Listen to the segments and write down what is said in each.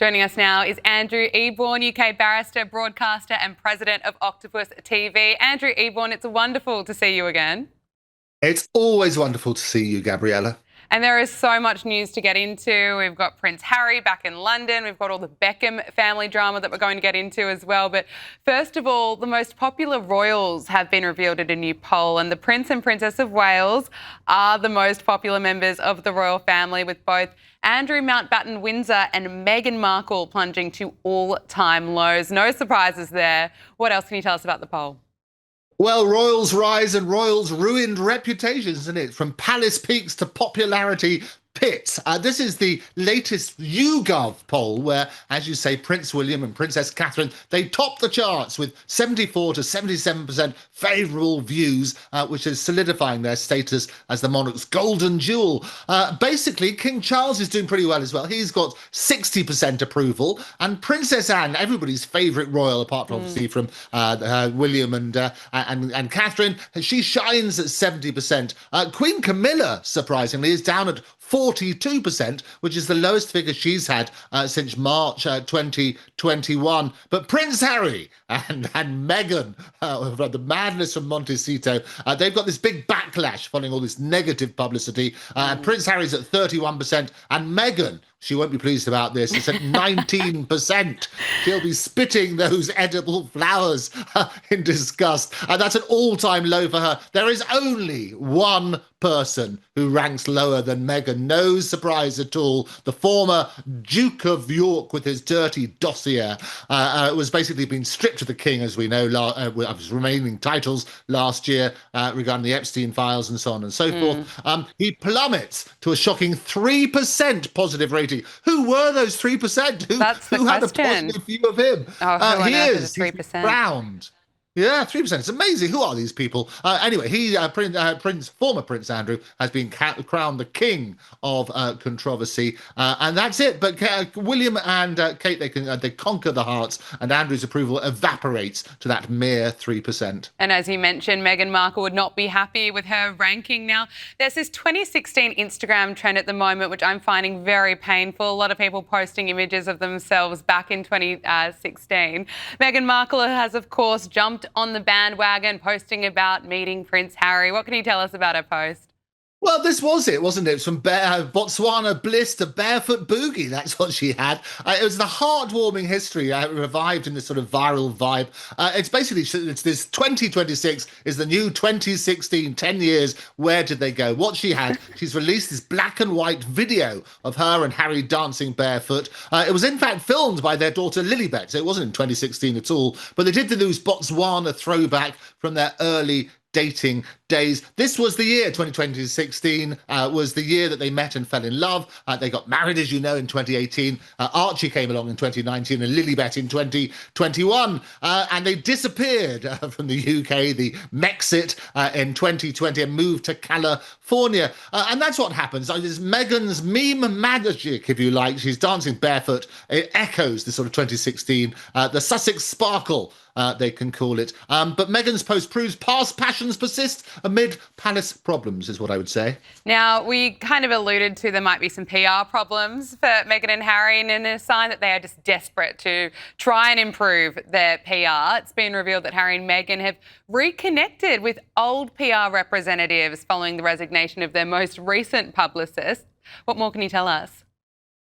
Joining us now is Andrew Eborn, UK barrister, broadcaster and president of Octopus TV. Andrew Eborn, it's wonderful to see you again. It's always wonderful to see you, Gabriella. And there is so much news to get into. We've got Prince Harry back in London. We've got all the Beckham family drama that we're going to get into as well. But first of all, the most popular royals have been revealed in a new poll, and the Prince and Princess of Wales are the most popular members of the royal family, with both Andrew Mountbatten Windsor and Meghan Markle plunging to all-time lows. No surprises there. What else can you tell us about the poll? Well, royals rise and royals ruined reputations, isn't it? From palace peaks to popularity pits. This is the latest YouGov poll where, as you say, Prince William and Princess Catherine, they top the charts with 74 to 77% favourable views, which is solidifying their status as the monarch's golden jewel. Basically, King Charles is doing pretty well as well. He's got 60% approval, and Princess Anne, everybody's favourite royal, apart from obviously from William and Catherine, she shines at 70%. Queen Camilla, surprisingly, is down at 42%, which is the lowest figure she's had since March 2021. But Prince Harry and Meghan, the madness from Montecito, they've got this big backlash following all this negative publicity. Prince Harry's at 31%, and Meghan, she won't be pleased about this, it's at 19%. She'll be spitting those edible flowers in disgust. And that's an all-time low for her. There is only one person who ranks lower than Meghan. No surprise at all. The former Duke of York with his dirty dossier was basically being stripped of the king, as we know, of his remaining titles last year regarding the Epstein files and so on and so forth. He plummets to a shocking 3% positive rating. Who were those 3%? Who had a positive view of him? He is 3%. Crowned. Yeah, 3%. It's amazing. Who are these people? Anyway, former Prince Andrew has been crowned the king of controversy, and that's it. But William and Kate, they conquer the hearts, and Andrew's approval evaporates to that mere 3%. And as you mentioned, Meghan Markle would not be happy with her ranking. Now, there's this 2016 Instagram trend at the moment, which I'm finding very painful. A lot of people posting images of themselves back in 2016. Meghan Markle has, of course, jumped on the bandwagon, posting about meeting Prince Harry. What can you tell us about her post? Well, this was it, wasn't it? From Botswana bliss to barefoot boogie. That's what she had. It was the heartwarming history revived in this sort of viral vibe. It's basically, it's this 2026 is the new 2016, 10 years. Where did they go? What she had, she's released this black and white video of her and Harry dancing barefoot. It was in fact filmed by their daughter Lilibet, so it wasn't in 2016 at all. But they did do this Botswana throwback from their early dating days. This was the year, 2016, was the year that they met and fell in love. They got married, as you know, in 2018. Archie came along in 2019 and Lilibet in 2021. And they disappeared from the UK, the Mexit, in 2020 and moved to California. And that's what happens. It's Meghan's meme magic, if you like. She's dancing barefoot. It echoes the sort of 2016, the Sussex sparkle, they can call it. But Meghan's post proves past passions persist amid palace problems, is what I would say. Now, we kind of alluded to there might be some PR problems for Meghan and Harry, and in a sign that they are just desperate to try and improve their PR. It's been revealed that Harry and Meghan have reconnected with old PR representatives following the resignation of their most recent publicist. What more can you tell us?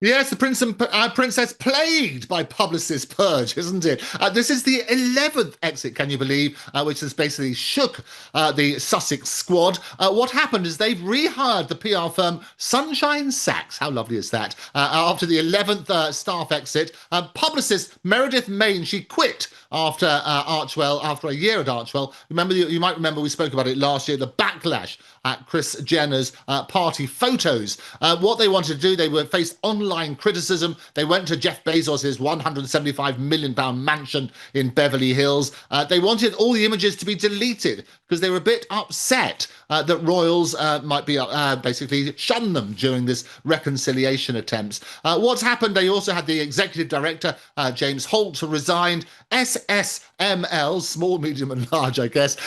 Yes, the Prince and Princess plagued by publicist purge, isn't it? This is the 11th exit, can you believe, which has basically shook the Sussex squad. What happened is they've rehired the PR firm Sunshine Sachs. How lovely is that? After the 11th staff exit, publicist Meredith Main, she quit after after a year at Archwell. You might remember we spoke about it last year, the backlash at Kris Jenner's party photos. What they wanted to do, they were faced online criticism. They went to Jeff Bezos' £175 million mansion in Beverly Hills. They wanted all the images to be deleted because they were a bit upset that royals might be basically shun them during this reconciliation attempts. What's happened, they also had the executive director, James Holt, resigned. SSML, small, medium and large, I guess.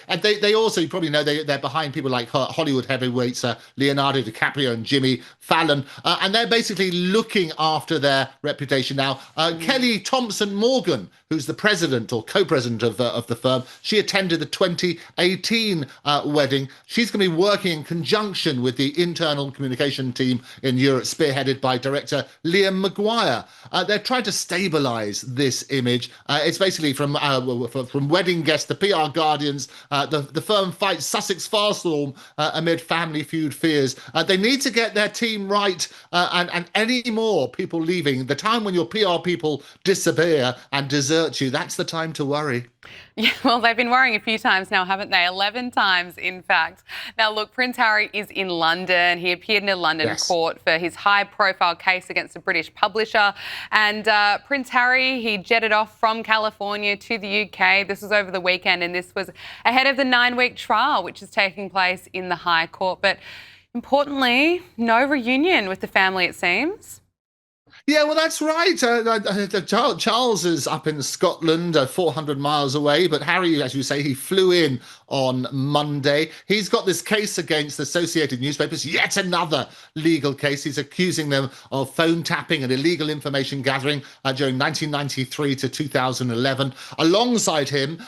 And they also, you probably know, they're behind people like Hollywood heavyweights, Leonardo DiCaprio and Jimmy Fallon. And they're basically really looking after their reputation now. Kelly Thompson Morgan, who's the president or co-president of the firm, she attended the 2018 wedding. She's going to be working in conjunction with the internal communication team in Europe, spearheaded by director Liam Maguire. They're trying to stabilise this image. It's basically from wedding guests, the PR Guardians. The firm fights Sussex firestorm amid family feud fears. They need to get their team right, and any more people leaving. The time when your PR people disappear and desert you, that's the time to worry. Yeah, well, they've been worrying a few times now, haven't they? 11 times, in fact. Now, look, Prince Harry is in London. He appeared in a London court for his high-profile case against a British publisher. And Prince Harry, he jetted off from California to the UK. This was over the weekend, and this was ahead of the 9-week trial, which is taking place in the High Court. But importantly, no reunion with the family, it seems. Yeah, well, that's right. Charles is up in Scotland, 400 miles away. But Harry, as you say, he flew in on Monday. He's got this case against Associated Newspapers, yet another legal case. He's accusing them of phone tapping and illegal information gathering during 1993 to 2011. Alongside him,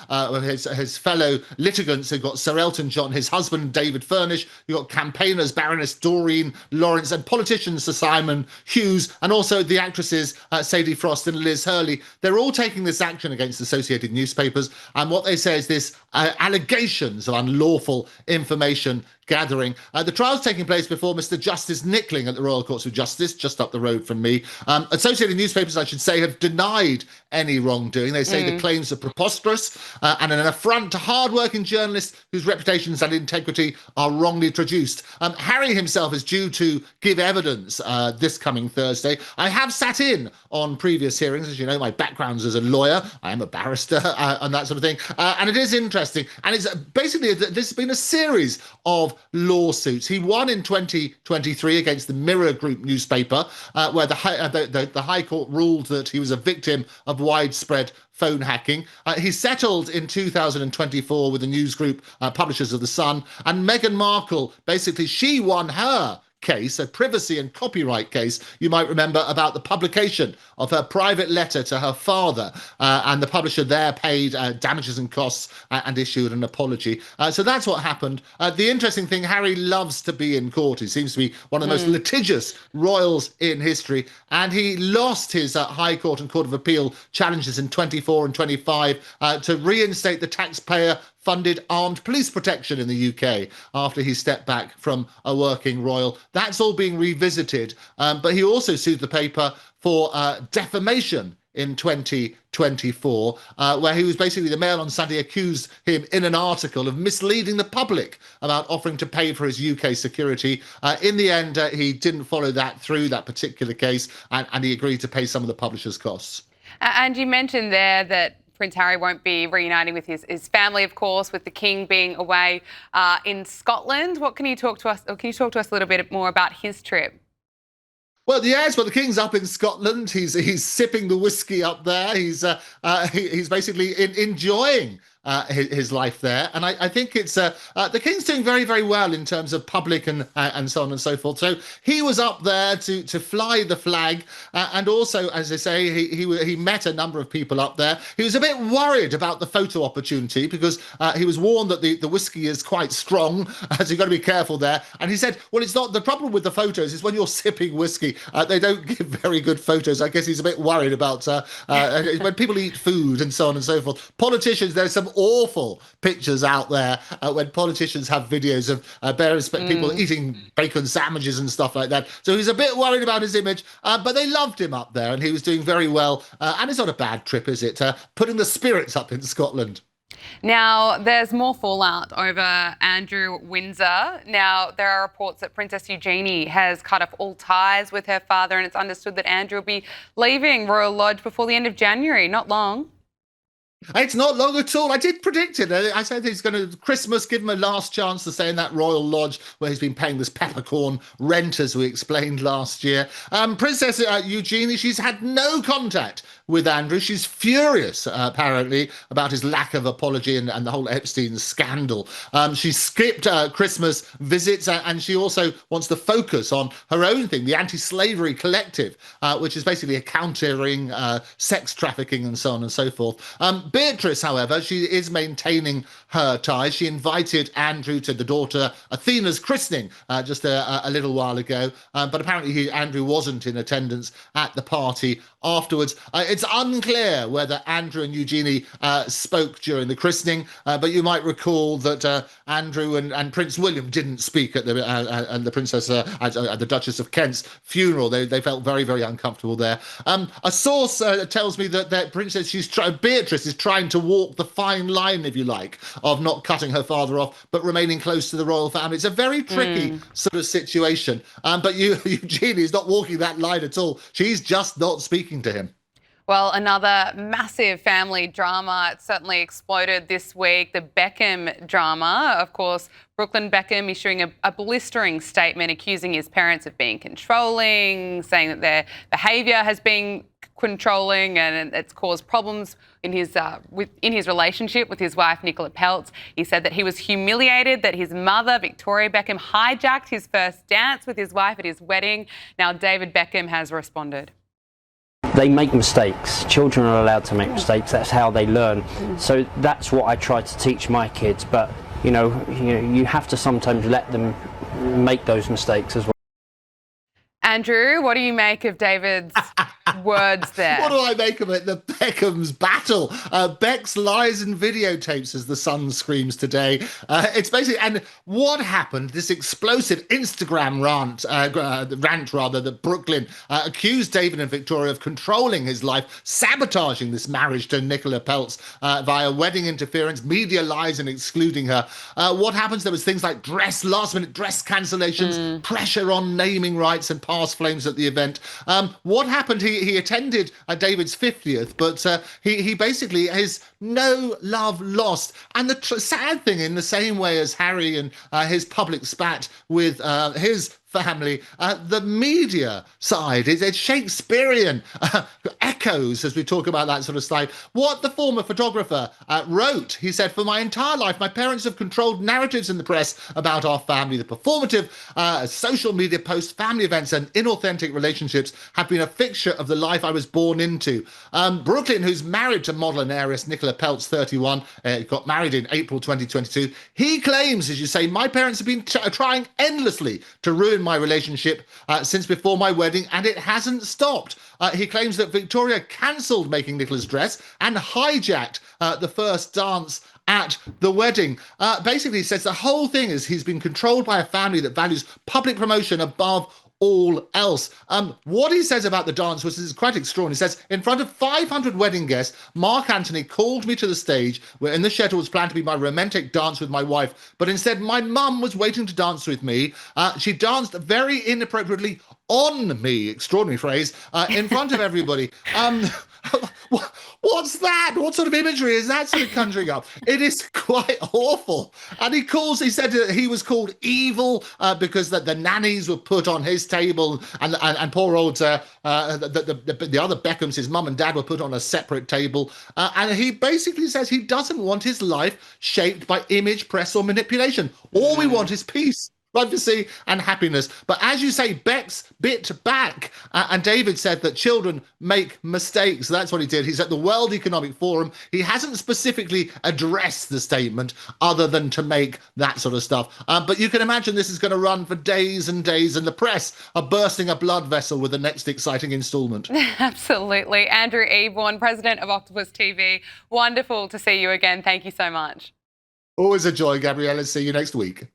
his fellow litigants, who've got Sir Elton John, his husband, David Furnish. You've got campaigners, Baroness Doreen Lawrence, and politicians, Sir Simon Hughes, and also the actresses Sadie Frost and Liz Hurley. They're all taking this action against Associated Newspapers, and what they say is this allegations of unlawful information gathering. The trial's taking place before Mr. Justice Nickling at the Royal Courts of Justice, just up the road from me. Associated Newspapers, I should say, have denied any wrongdoing. They say the claims are preposterous and an affront to hard-working journalists whose reputations and integrity are wrongly traduced. Harry himself is due to give evidence this coming Thursday. I have sat in on previous hearings. As you know, my background's as a lawyer. I am a barrister and that sort of thing. And it is interesting. And it's basically, this has been a series of lawsuits. He won in 2023 against the Mirror Group newspaper, where the High Court ruled that he was a victim of widespread phone hacking. He settled in 2024 with the news group Publishers of the Sun, and Meghan Markle, basically, she won her case, a privacy and copyright case, you might remember, about the publication of her private letter to her father, and the publisher there paid damages and costs and issued an apology. So that's what happened. The interesting thing, Harry loves to be in court. He seems to be one of the most litigious royals in history, and he lost his High Court and Court of Appeal challenges in 24 and 25 to reinstate the taxpayer funded armed police protection in the UK after he stepped back from a working royal. That's all being revisited. But he also sued the paper for defamation in 2024, where he was basically, the Mail on Sunday accused him in an article of misleading the public about offering to pay for his UK security. In the end, he didn't follow that through, that particular case, and he agreed to pay some of the publisher's costs. And you mentioned there that Prince Harry won't be reuniting with his family, of course, with the King being away in Scotland. What can you talk to us, or can you talk to us a little bit more about his trip? Well, yes, well, the King's up in Scotland. He's sipping the whiskey up there. He's basically enjoying his life there, and I think it's the King's doing very, very well in terms of public and so on and so forth. So he was up there to fly the flag, and also, as I say, he met a number of people up there. He was a bit worried about the photo opportunity because he was warned that the whiskey is quite strong, so you've got to be careful there. And he said, well, it's not the problem with the photos is when you're sipping whiskey, they don't give very good photos. I guess he's a bit worried about when people eat food and so on and so forth. Politicians, there's some awful pictures out there when politicians have videos of various people eating bacon sandwiches and stuff like that. So he's a bit worried about his image, but they loved him up there and he was doing very well. And it's not a bad trip, is it? Putting the spirits up in Scotland. Now, there's more fallout over Andrew Windsor. Now, there are reports that Princess Eugenie has cut off all ties with her father, and it's understood that Andrew will be leaving Royal Lodge before the end of January. Not long. It's not long at all. I did predict it. I said he's going to Christmas, give him a last chance to stay in that royal lodge where he's been paying this peppercorn rent, as we explained last year. Princess Eugenie, she's had no contact with Andrew. She's furious, apparently, about his lack of apology and the whole Epstein scandal. She skipped Christmas visits, and she also wants to focus on her own thing, the Anti-Slavery Collective, which is basically countering sex trafficking and so on and so forth. Beatrice, however, she is maintaining her ties. She invited Andrew to the daughter Athena's christening just a little while ago, but apparently Andrew wasn't in attendance at the party afterwards. It's unclear whether Andrew and Eugenie spoke during the christening, but you might recall that Andrew and Prince William didn't speak at the Princess at the Duchess of Kent's funeral. They felt very, very uncomfortable there. A source tells me that Beatrice is trying to walk the fine line, if you like, of not cutting her father off, but remaining close to the royal family. It's a very tricky sort of situation. But Eugenie is not walking that line at all. She's just not speaking to him. Well, another massive family drama. It certainly exploded this week. The Beckham drama. Of course, Brooklyn Beckham issuing a blistering statement accusing his parents of being controlling, saying that their behaviour has been controlling and it's caused problems in his relationship with his wife, Nicola Peltz. He said that he was humiliated that his mother, Victoria Beckham, hijacked his first dance with his wife at his wedding. Now, David Beckham has responded. They make mistakes. Children are allowed to make mistakes. That's how they learn. So that's what I try to teach my kids. But you have to sometimes let them make those mistakes as well. Andrew, what do you make of David's words there? What do I make of it? The Beckham's battle. Beck's lies and videotapes, as the Sun screams today. It's basically, and what happened? This explosive Instagram rant that Brooklyn accused David and Victoria of controlling his life, sabotaging this marriage to Nicola Peltz via wedding interference, media lies, and excluding her. What happens? There was things like last-minute dress cancellations, pressure on naming rights, and past flames at the event. What happened? He attended David's 50th, but he basically has no love lost. And the sad thing, in the same way as Harry and his public spat with his family, the media side is Shakespearean echoes as we talk about that sort of side. What the former photographer wrote, he said, "For my entire life, my parents have controlled narratives in the press about our family. The performative social media posts, family events, and inauthentic relationships have been a fixture of the life I was born into." Brooklyn, who's married to model and heiress Nicola Peltz, 31, got married in April 2022. He claims, as you say, "My parents have been trying endlessly to ruin my relationship since before my wedding, and it hasn't stopped." He claims that Victoria cancelled making Nicola's dress and hijacked the first dance at the wedding. Basically, he says the whole thing is he's been controlled by a family that values public promotion above all else. What he says about the dance is quite extraordinary. He says, "In front of 500 wedding guests, Mark Antony called me to the stage where in the schedule was planned to be my romantic dance with my wife, but instead my mum was waiting to dance with me. She danced very inappropriately on me," extraordinary phrase, "in front of everybody." What's that? What sort of imagery is that sort of conjuring up? It is quite awful. And he said that he was called evil because the nannies were put on his table, and poor old the other Beckhams, his mum and dad, were put on a separate table. And he basically says he doesn't want his life shaped by image, press, or manipulation. All we want is peace, privacy, and happiness. But as you say, Beck's bit back, and David said that children make mistakes. That's what he did. He's at the World Economic Forum. He hasn't specifically addressed the statement other than to make that sort of stuff. But you can imagine this is going to run for days and days, and the press are bursting a blood vessel with the next exciting instalment. Absolutely. Andrew Eborn, president of Octopus TV. Wonderful to see you again. Thank you so much. Always a joy, Gabriella. See you next week.